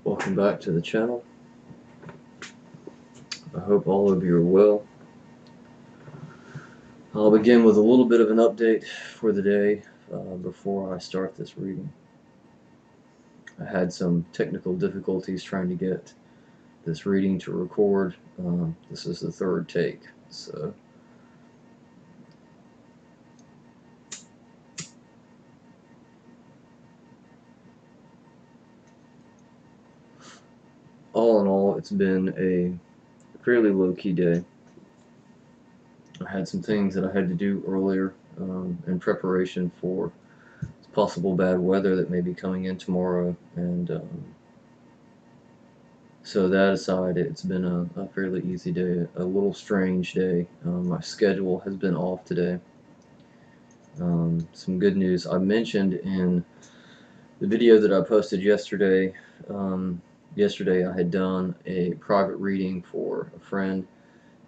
Welcome back to the channel. I hope all of you are well. I'll begin with a little bit of an update for the day before I start this reading. I had some technical difficulties trying to get this reading to record. This is the third take, so all in all, it's been a fairly low-key day. I had some things that I had to do earlier in preparation for possible bad weather that may be coming in tomorrow, and so that aside, it's been a fairly easy day, a little strange day. My schedule has been off today. Some good news. I mentioned in the video that I posted yesterday, I had done a private reading for a friend,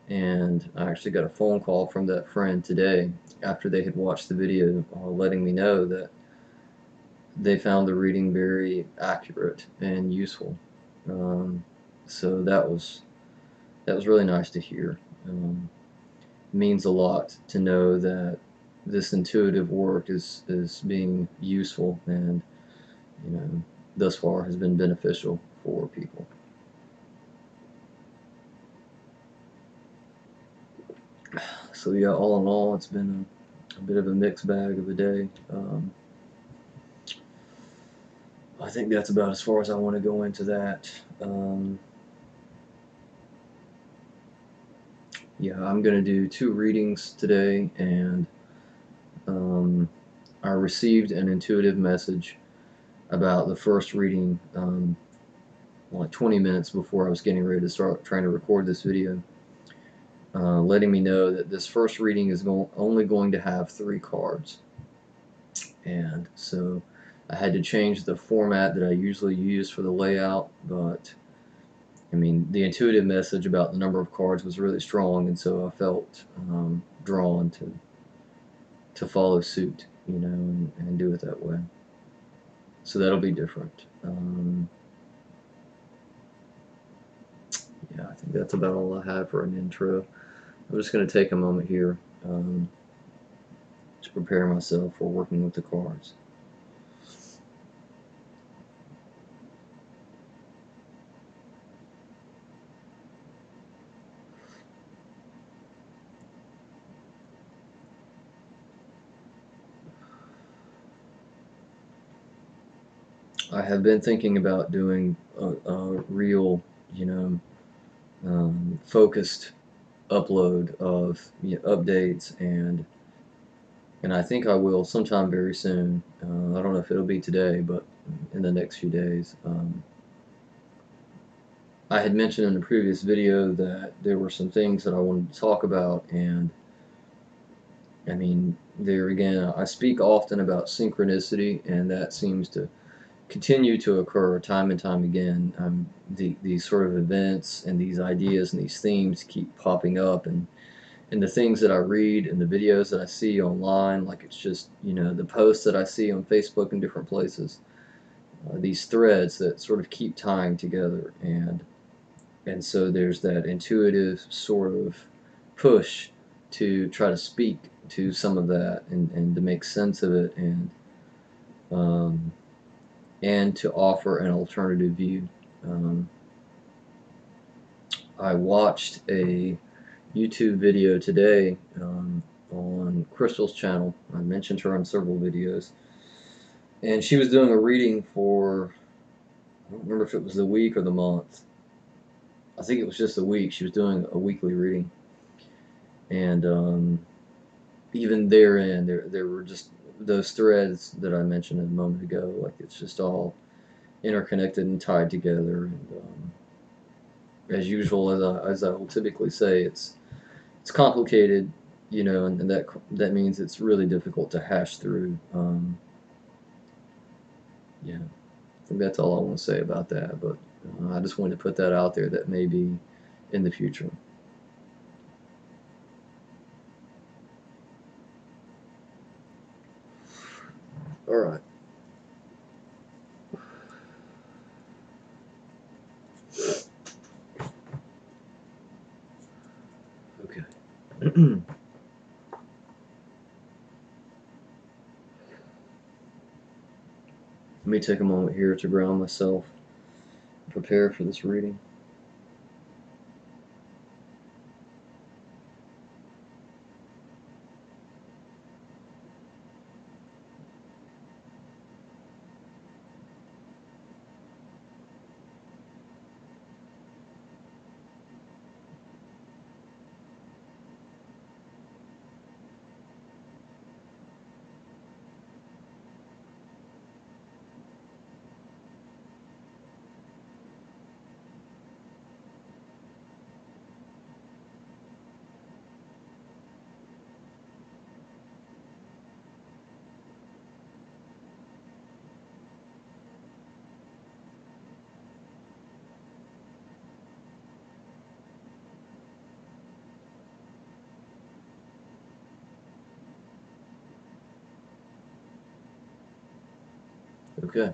and I actually got a phone call from that friend today after they had watched the video, letting me know that they found the reading very accurate and useful. So that was really nice to hear. It means a lot to know that this intuitive work is being useful and, thus far has been beneficial for people. So yeah, all in all, it's been a bit of a mixed bag of a day. I think that's about as far as I want to go into that. Yeah, I'm going to do 2 readings today, and I received an intuitive message about the first reading like 20 minutes before I was getting ready to start trying to record this video, letting me know that this first reading is only going to have 3 cards. And so I had to change the format that I usually use for the layout, but I mean, the intuitive message about the number of cards was really strong, and so I felt drawn to follow suit, and do it that way. So that'll be different. Yeah, I think that's about all I have for an intro. I'm just going to take a moment here to prepare myself for working with the cards. I have been thinking about doing a real, focused upload of updates, and I think I will sometime very soon. I don't know if it'll be today, but in the next few days. I had mentioned in a previous video that there were some things that I wanted to talk about, and I mean, there again, I speak often about synchronicity, and that seems to continue to occur time and time again. These sort of events and these ideas and these themes keep popping up, and the things that I read and the videos that I see online, like it's just, the posts that I see on Facebook and different places, these threads that sort of keep tying together, and so there's that intuitive sort of push to try to speak to some of that and to make sense of it, and to offer an alternative view. I watched a YouTube video today on Crystal's channel. I mentioned her on several videos, and she was doing a reading for, I don't remember if it was the week or the month. I think it was just a week. She was doing a weekly reading, and even therein, there were just those threads that I mentioned a moment ago. Like it's just all interconnected and tied together. And as usual, as I will typically say, it's complicated, and that means it's really difficult to hash through. Yeah, I think that's all I want to say about that. But I just wanted to put that out there that may be in the future. All right. Okay. Let me take a moment here to ground myself, prepare for this reading. Okay.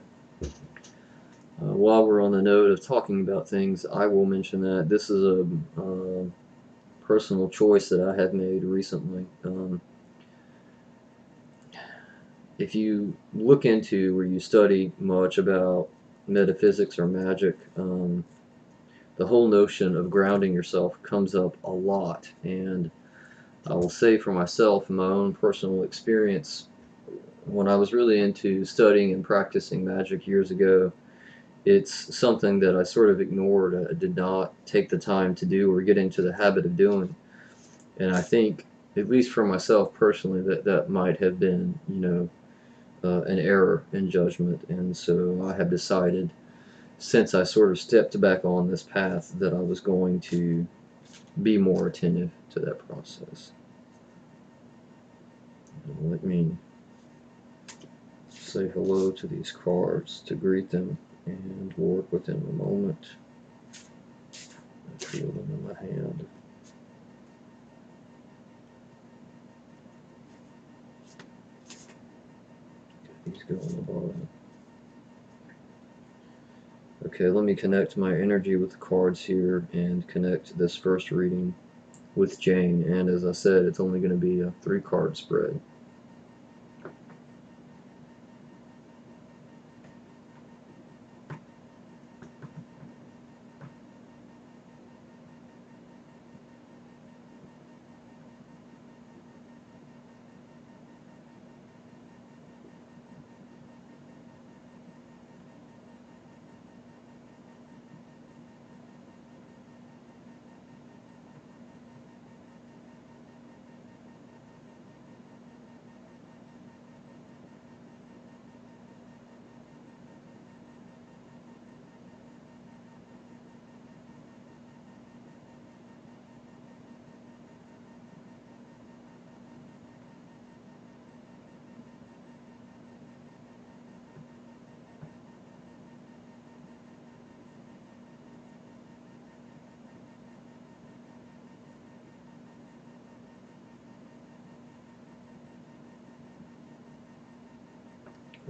While we're on the note of talking about things, I will mention that this is a personal choice that I have made recently. If you look into or you study much about metaphysics or magic, the whole notion of grounding yourself comes up a lot. And I will say for myself, in my own personal experience, when I was really into studying and practicing magic years ago, it's something that I sort of ignored. I did not take the time to do or get into the habit of doing. And I think, at least for myself personally, that might have been, an error in judgment. And so I have decided, since I sort of stepped back on this path, that I was going to be more attentive to that process. Let me say hello to these cards, to greet them and work with them a moment. I feel them in my hand. These go on the bottom. Okay, let me connect my energy with the cards here and connect this first reading with Jane. And as I said, it's only going to be a 3-card spread.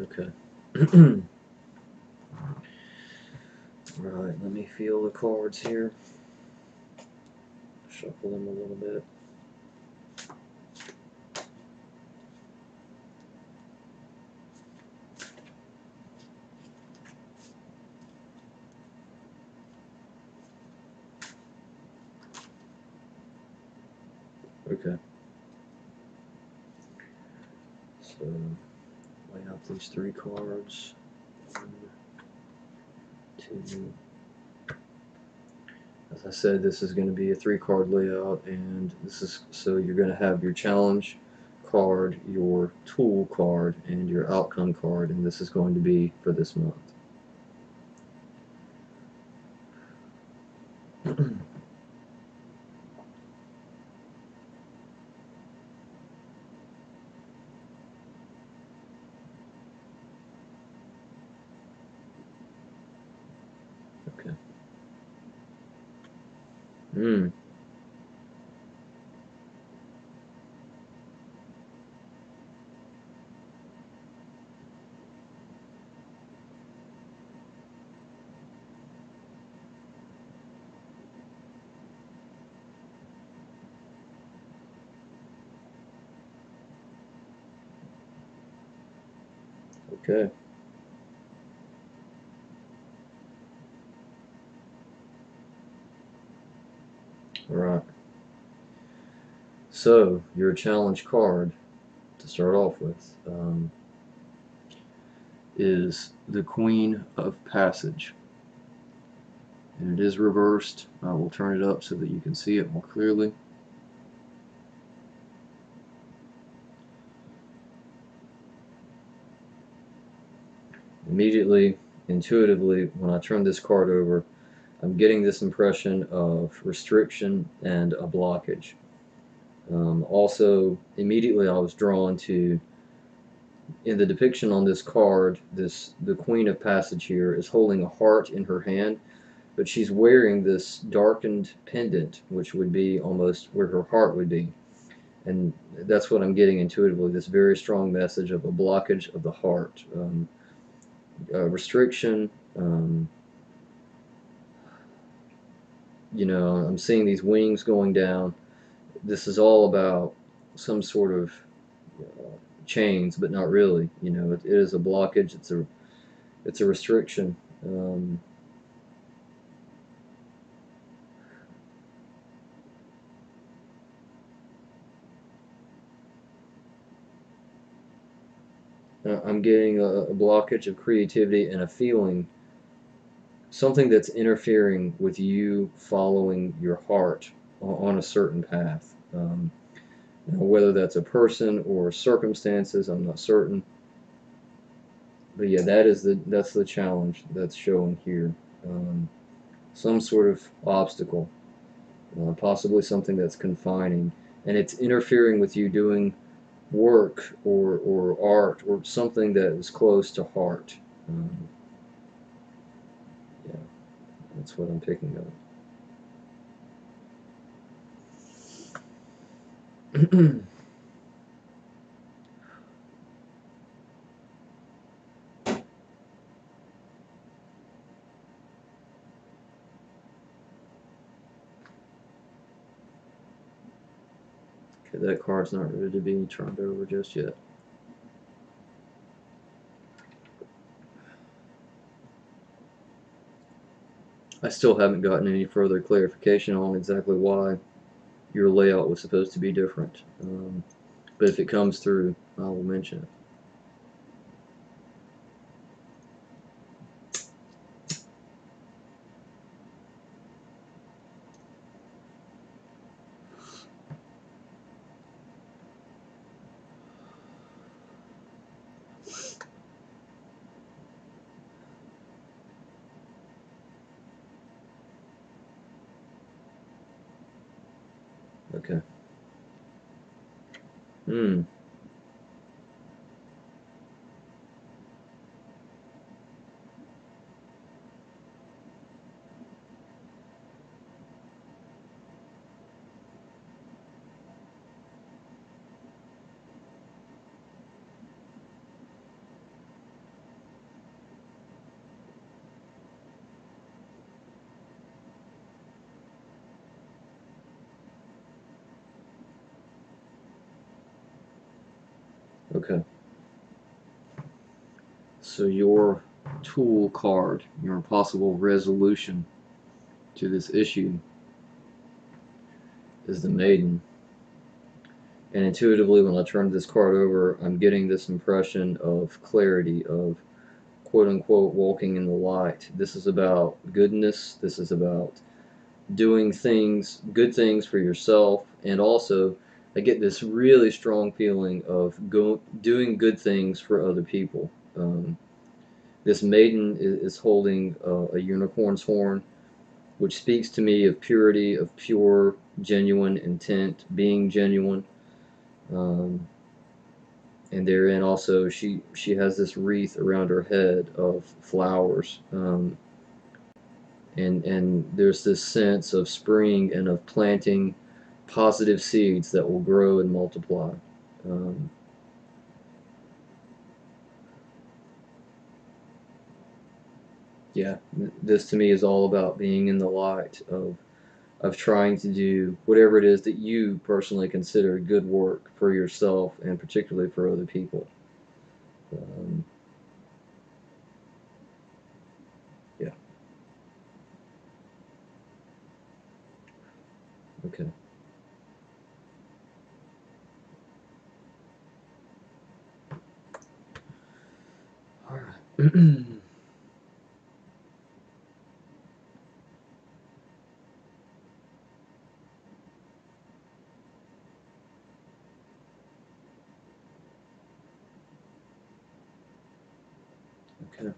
Okay. Right, let me feel the cards here. Shuffle them a little bit. Okay. So, lay out these 3 cards. 1, 2. As I said, this is going to be a 3-card layout, and this is so you're going to have your challenge card, your tool card, and your outcome card, and this is going to be for this month. Okay. Hmm. Okay. All right. So your challenge card to start off with is the Queen of Passage, and it is reversed. I will turn it up so that you can see it more clearly. Immediately, intuitively, when I turn this card over, I'm getting this impression of restriction and a blockage. Also, immediately I was drawn to, in the depiction on this card, the Queen of Passage here is holding a heart in her hand, but she's wearing this darkened pendant, which would be almost where her heart would be. And that's what I'm getting intuitively, this very strong message of a blockage of the heart, restriction. Um, I'm seeing these wings going down. This is all about some sort of chains, but not really. It is a blockage. It's a restriction. Um, I'm getting a blockage of creativity and a feeling, something that's interfering with you following your heart on a certain path. Whether that's a person or circumstances, I'm not certain. But yeah, that's the challenge that's showing here. Um, some sort of obstacle, possibly something that's confining, and it's interfering with you doing work or art or something that is close to heart. Um, yeah, that's what I'm picking up. Okay, that card's not ready to be turned over just yet. I still haven't gotten any further clarification on exactly why your layout was supposed to be different. But if it comes through, I will mention it. Okay. Hmm. Okay. So your tool card, your possible resolution to this issue is the Maiden. And intuitively, when I turn this card over, I'm getting this impression of clarity, of quote unquote walking in the light. This is about goodness. This is about doing things, good things for yourself, and also I get this really strong feeling of doing good things for other people. This maiden is holding a unicorn's horn, which speaks to me of purity, of pure, genuine intent, being genuine. Um, and therein also she has this wreath around her head of flowers. And there's this sense of spring and of planting positive seeds that will grow and multiply. Um, yeah, this to me is all about being in the light of trying to do whatever it is that you personally consider good work for yourself and particularly for other people. Um, Okay. All right. Okay.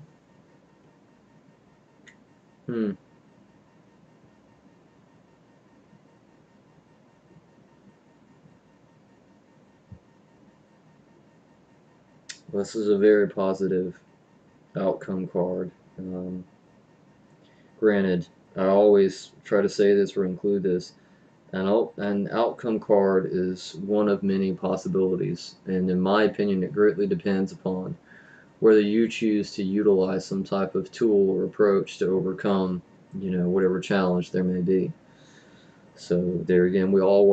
Hmm. Well, this is a very positive outcome card. Um, Granted, I always try to say this or include this. An outcome card is one of many possibilities, and in my opinion, it greatly depends upon whether you choose to utilize some type of tool or approach to overcome, whatever challenge there may be. So there again, we all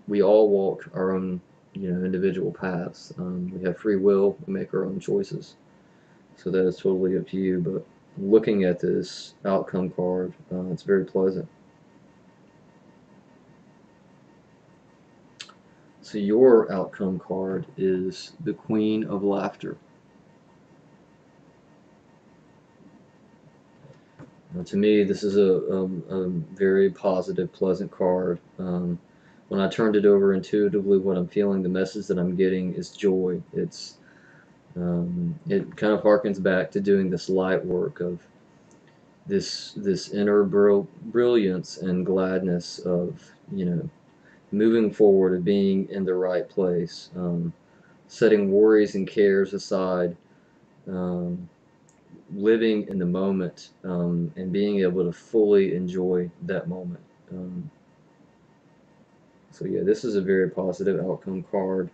walk our own, individual paths. We have free will. We make our own choices. So that is totally up to you. But looking at this outcome card, it's very pleasant. So your outcome card is the Queen of Laughter. Now, to me, this is a very positive, pleasant card. When I turned it over intuitively, what I'm feeling, the message that I'm getting is joy. It kind of harkens back to doing this light work of this inner brilliance and gladness of moving forward, of being in the right place, setting worries and cares aside, um, living in the moment, and being able to fully enjoy that moment. Um, so yeah, this is a very positive outcome card.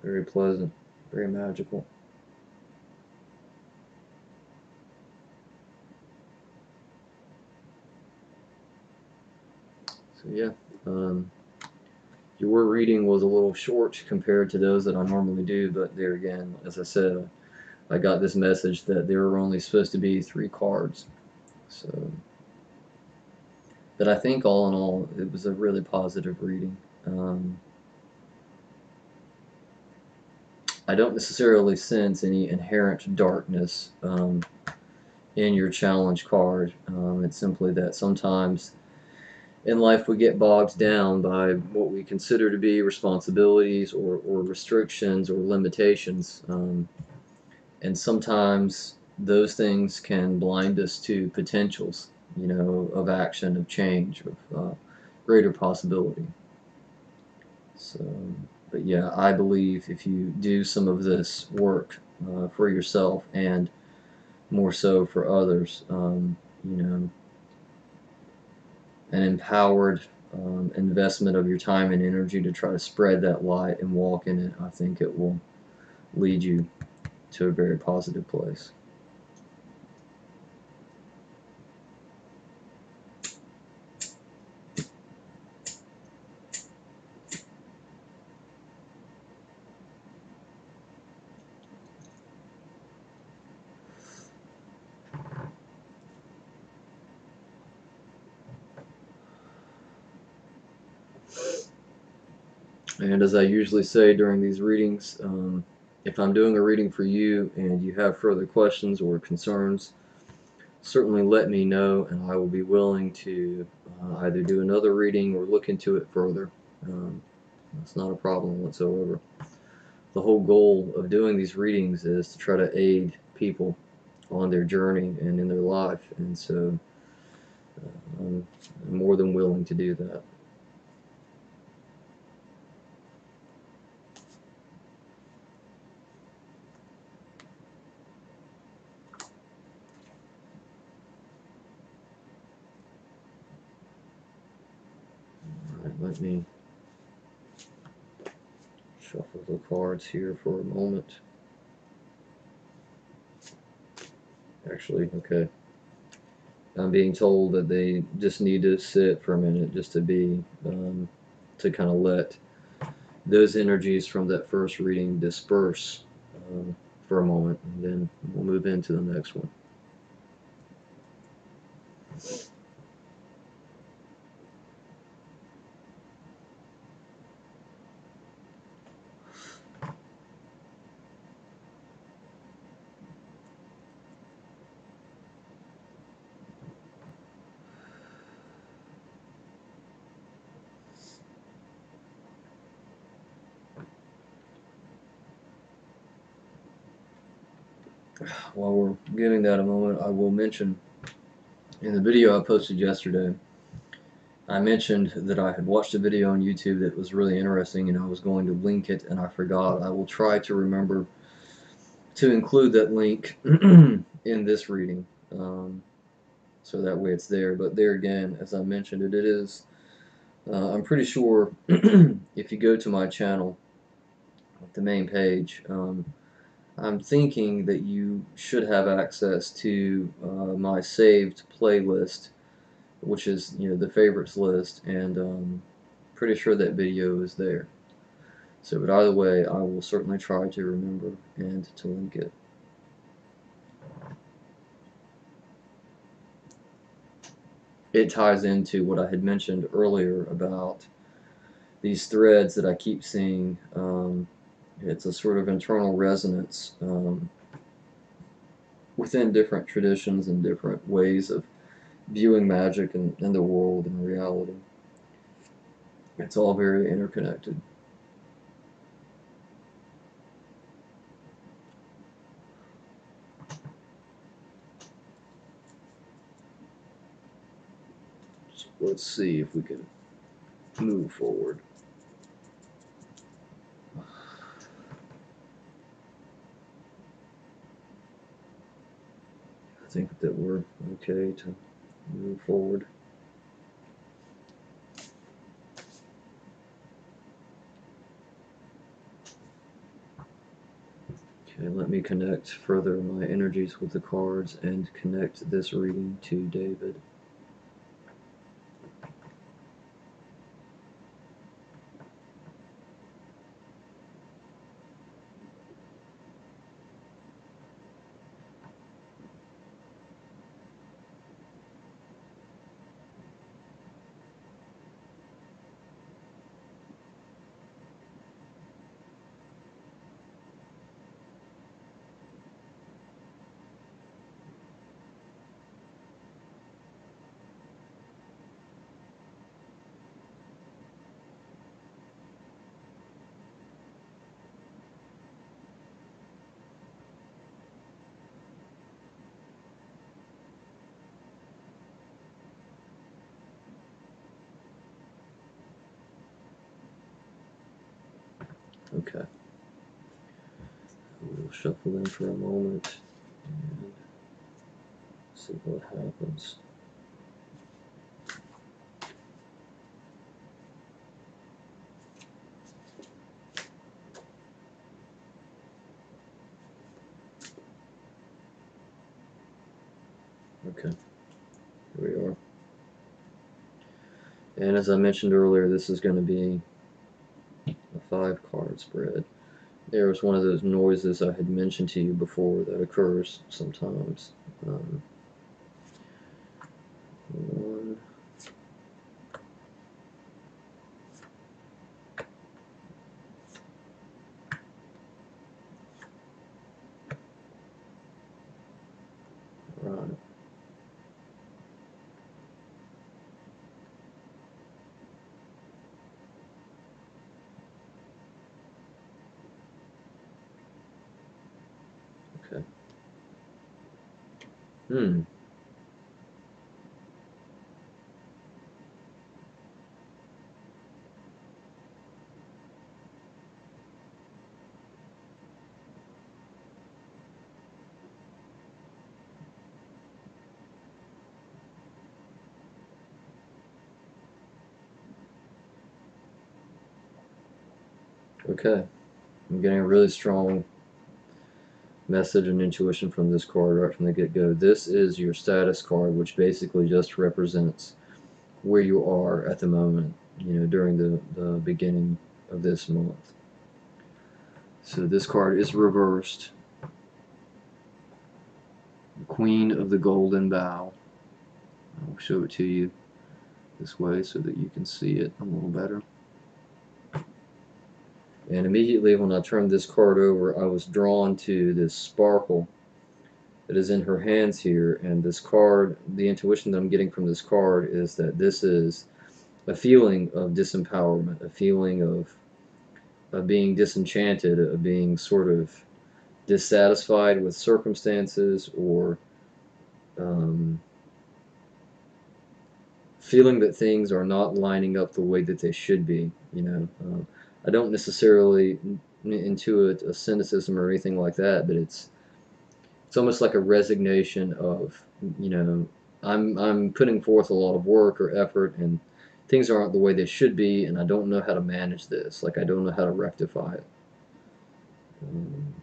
Very pleasant, very magical. So yeah, um, your reading was a little short compared to those that I normally do, but there again, as I said, I got this message that there were only supposed to be 3 cards. So, but I think all in all, it was a really positive reading. Um, I don't necessarily sense any inherent darkness in your challenge card. It's simply that sometimes in life we get bogged down by what we consider to be responsibilities or restrictions or limitations. And sometimes those things can blind us to potentials, of action, of change, of greater possibility. So, but yeah, I believe if you do some of this work for yourself and more so for others, an empowered investment of your time and energy to try to spread that light and walk in it, I think it will lead you to a very positive place. And as I usually say during these readings, if I'm doing a reading for you and you have further questions or concerns, certainly let me know, and I will be willing to either do another reading or look into it further. Um, it's not a problem whatsoever. The whole goal of doing these readings is to try to aid people on their journey and in their life, and so I'm more than willing to do that. All right, let me shuffle the cards here for a moment. Actually, okay. I'm being told that they just need to sit for a minute just to kind of let those energies from that first reading disperse for a moment, and then we'll move into the next one. while we're giving that a moment, I will mention in the video I posted yesterday, I mentioned that I had watched a video on YouTube that was really interesting and I was going to link it and I forgot. I will try to remember to include that link in this reading, so that way it's there. But there again, as I mentioned it is, I'm pretty sure if you go to my channel, the main page, I'm thinking that you should have access to my saved playlist, which is, the favorites list, and pretty sure that video is there. So, but either way, I will certainly try to remember and to link it. It ties into what I had mentioned earlier about these threads that I keep seeing. It's a sort of internal resonance within different traditions and different ways of viewing magic and the world and reality. It's all very interconnected. So let's see if we can move forward. I think that we're okay to move forward. Okay, let me connect further my energies with the cards and connect this reading to David. Okay. We'll shuffle in for a moment and see what happens. Okay, here we are. And as I mentioned earlier, this is going to be a 5-card spread. There was one of those noises I had mentioned to you before that occurs sometimes. One. Right. Okay. Hmm. Okay. I'm getting a really strong message and intuition from this card right from the get-go. This is your status card, which basically just represents where you are at the moment, during the beginning of this month. So this card is reversed. Queen of the Golden Bow. I'll show it to you this way so that you can see it a little better. And immediately when I turned this card over, I was drawn to this sparkle that is in her hands here. And this card, the intuition that I'm getting from this card is that this is a feeling of disempowerment, a feeling of being disenchanted, of being sort of dissatisfied with circumstances, or um, feeling that things are not lining up the way that they should be. I don't necessarily intuit a cynicism or anything like that, but it's almost like a resignation of, you know, I'm putting forth a lot of work or effort, and things aren't the way they should be, and I don't know how to manage this. Like, I don't know how to rectify it. Um,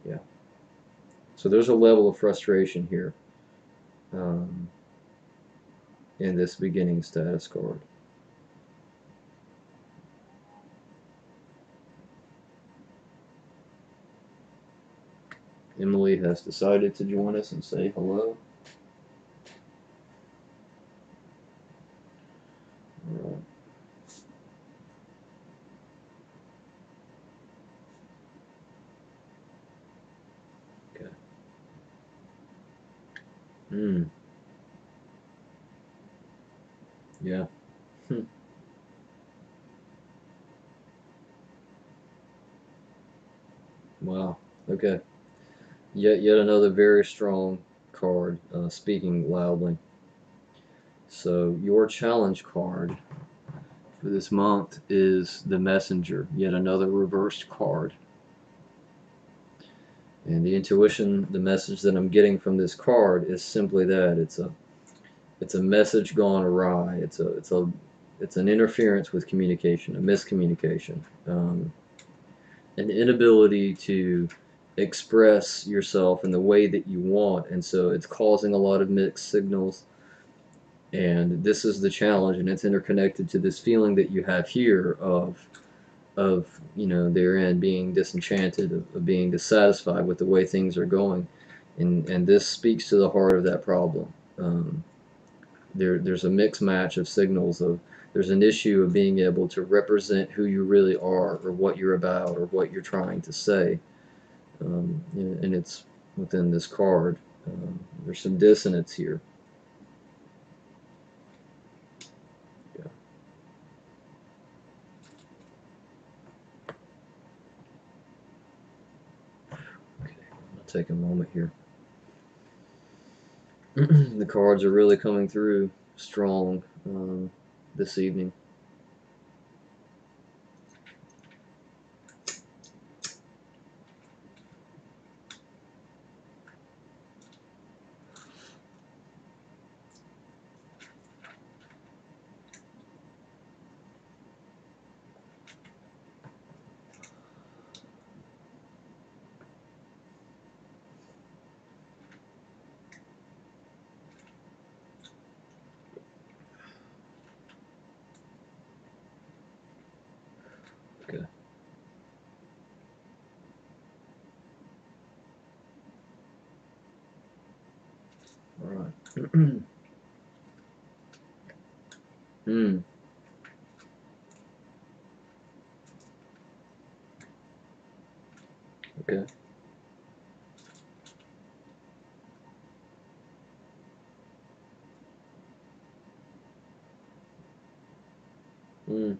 yeah. So there's a level of frustration here, um, in this beginning status card. Emily has decided to join us and say hello. All right. Okay. Hmm. Yeah. Hmm. Wow. Okay. Yet another very strong card, speaking loudly. So your challenge card for this month is the Messenger, yet another reversed card. And the intuition, the message that I'm getting from this card is simply that it's a message gone awry. It's an interference with communication, a miscommunication, an inability to express yourself in the way that you want, and so it's causing a lot of mixed signals. And this is the challenge, and it's interconnected to this feeling that you have here of therein being disenchanted, of being dissatisfied with the way things are going, and this speaks to the heart of that problem. There's a mixed match of signals of there's an issue of being able to represent who you really are, or what you're about, or what you're trying to say, and it's within this card. There's some dissonance here. Yeah. Okay, I'll take a moment here. The cards are really coming through strong, this evening. Okay. All right. Hmm. Okay. Hmm.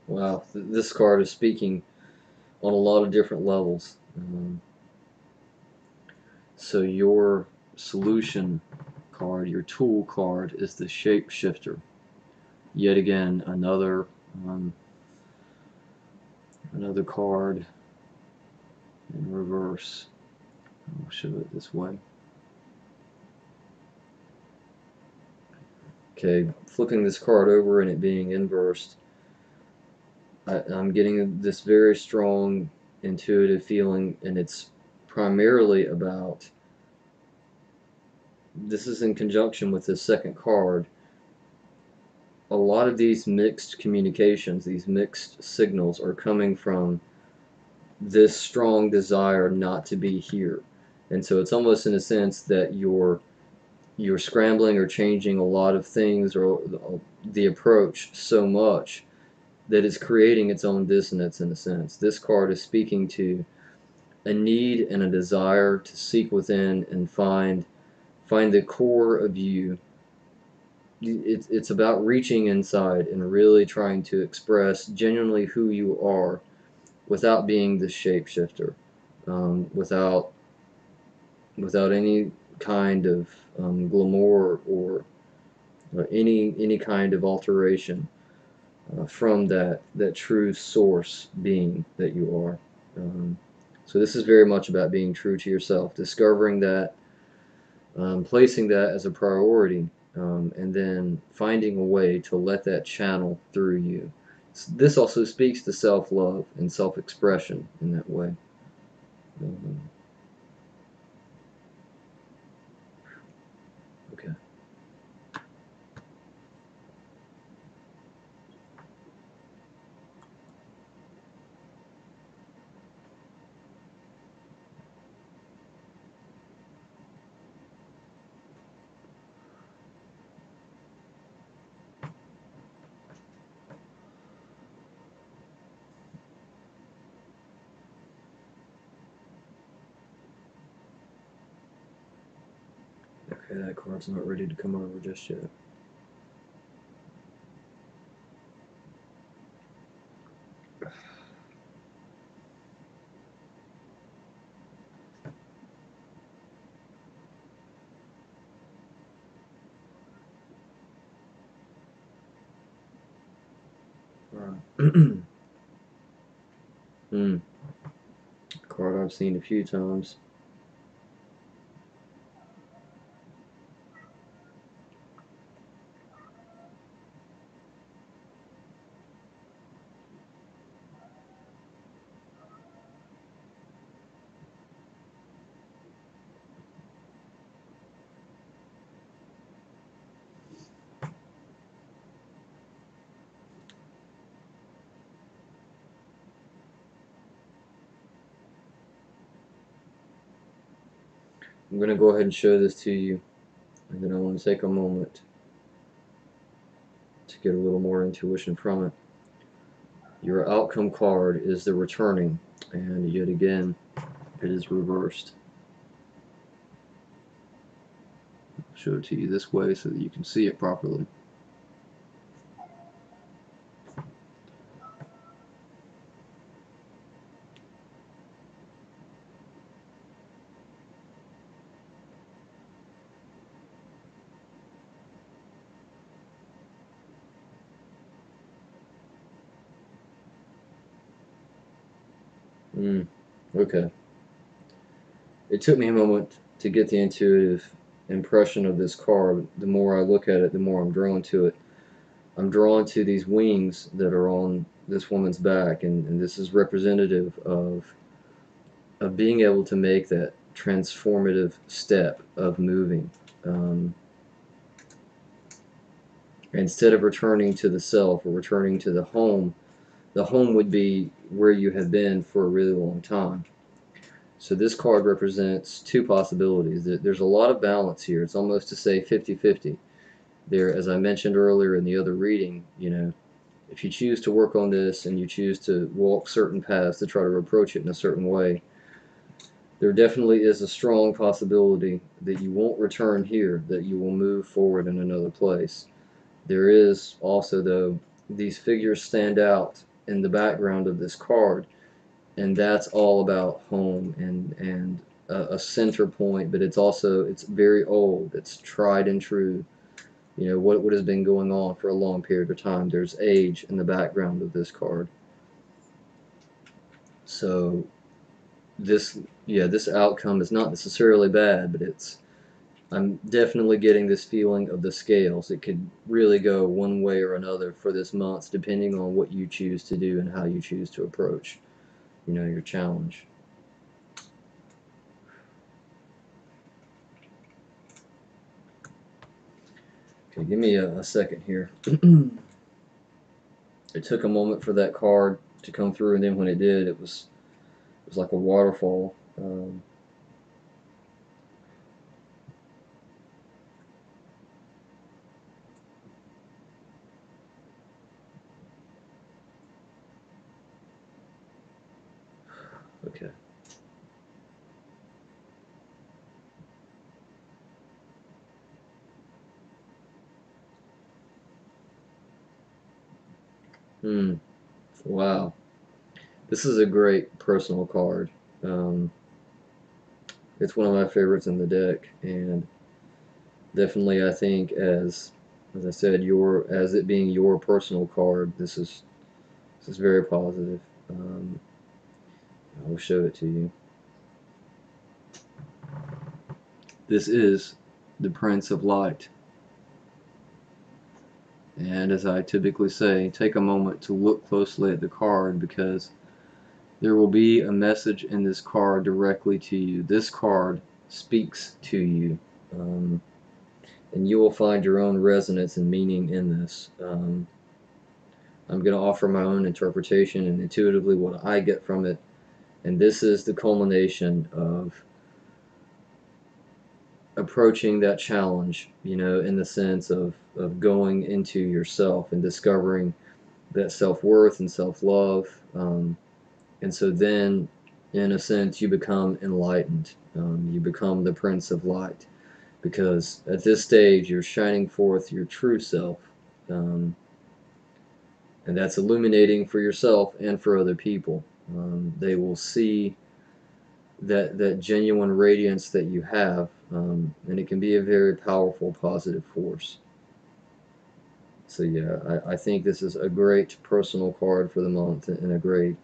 Wow. This card is speaking on a lot of different levels. So your solution card, your tool card, is the shapeshifter. Yet again, another card in reverse. I'll show it this way. Okay, flipping this card over and it being inversed, I'm getting this very strong intuitive feeling, and it's primarily about, this is in conjunction with this second card, a lot of these mixed communications, these mixed signals are coming from this strong desire not to be here. And so it's almost in a sense that you're scrambling or changing a lot of things, or the approach so much that it's creating its own dissonance in a sense. This card is speaking to a need and a desire to seek within and find the core of you it's about reaching inside and really trying to express genuinely who you are without being the shapeshifter, without any kind of glamour or any kind of alteration from that true source being that you are. So this is very much about being true to yourself, discovering that, placing that as a priority, and then finding a way to let that channel through you. This also speaks to self-love and self-expression in that way. Um, okay. Okay, that card's not ready to come over just yet. Alright. Hmm. Card I've seen a few times. I'm going to go ahead and show this to you, and then I want to take a moment to get a little more intuition from it. Your outcome card is the returning, and yet again, it is reversed. I'll show it to you this way so that you can see it properly. Okay. It took me a moment to get the intuitive impression of this card. The more I look at it, the more I'm drawn to it. I'm drawn to these wings that are on this woman's back, and this is representative of being able to make that transformative step of moving. Um, Instead of returning to the self or returning to the home would be where you have been for a really long time. So this card represents two possibilities. There's a lot of balance here. It's almost to say 50-50. There, as I mentioned earlier in the other reading, if you choose to work on this and you choose to walk certain paths to try to approach it in a certain way, there definitely is a strong possibility that you won't return here, that you will move forward in another place. There is also, though, these figures stand out in the background of this card, and that's all about home and a center point, but it's very old. It's tried and true. What has been going on for a long period of time. There's age in the background of this card. So this outcome is not necessarily bad, but I'm definitely getting this feeling of the scales. It could really go one way or another for this month, depending on what you choose to do and how you choose to approach, your challenge. Okay, give me a second here. It took a moment for that card to come through, and then when it did, it was like a waterfall. Okay. Hmm. Wow. This is a great personal card. Um, it's one of my favorites in the deck, and definitely I think as I said, your as it being your personal card, this is very positive. Um, I will show it to you. This is the Prince of Light. And as I typically say, take a moment to look closely at the card because there will be a message in this card directly to you. This card speaks to you. Um, and you will find your own resonance and meaning in this. I'm going to offer my own interpretation and intuitively what I get from it. And this is the culmination of approaching that challenge, in the sense of going into yourself and discovering that self-worth and self-love. And so then, in a sense, you become enlightened. You become the Prince of Light because at this stage you're shining forth your true self. Um, and that's illuminating for yourself and for other people. They will see that genuine radiance that you have, and it can be a very powerful positive force. So yeah, I think this is a great personal card for the month and a great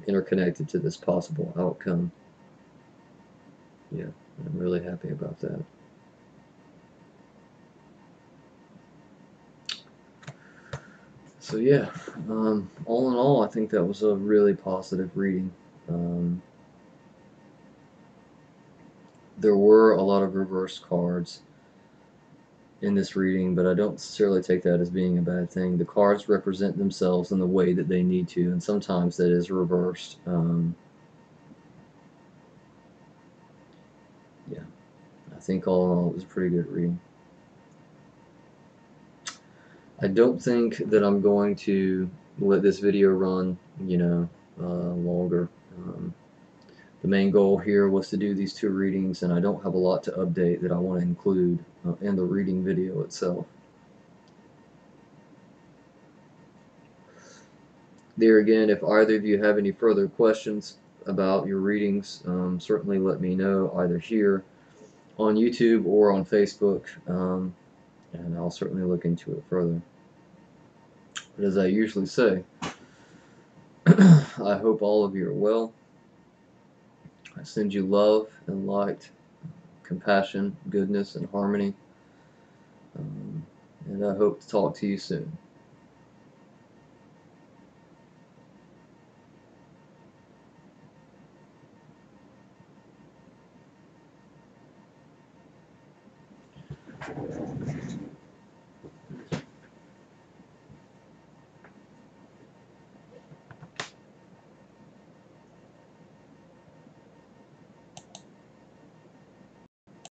interconnected to this possible outcome. Yeah, I'm really happy about that. So yeah, all in all, I think that was a really positive reading. Um, there were a lot of reverse cards in this reading, but I don't necessarily take that as being a bad thing. The cards represent themselves in the way that they need to, and sometimes that is reversed. Yeah, I think all in all, it was a pretty good reading. I don't think that I'm going to let this video run, longer. Um, the main goal here was to do these two readings, and I don't have a lot to update that I want to include in the reading video itself. There again, if either of you have any further questions about your readings, certainly let me know either here on YouTube or on Facebook, and I'll certainly look into it further. But as I usually say, I hope all of you are well. I send you love and light, compassion, goodness, and harmony. Um, and I hope to talk to you soon.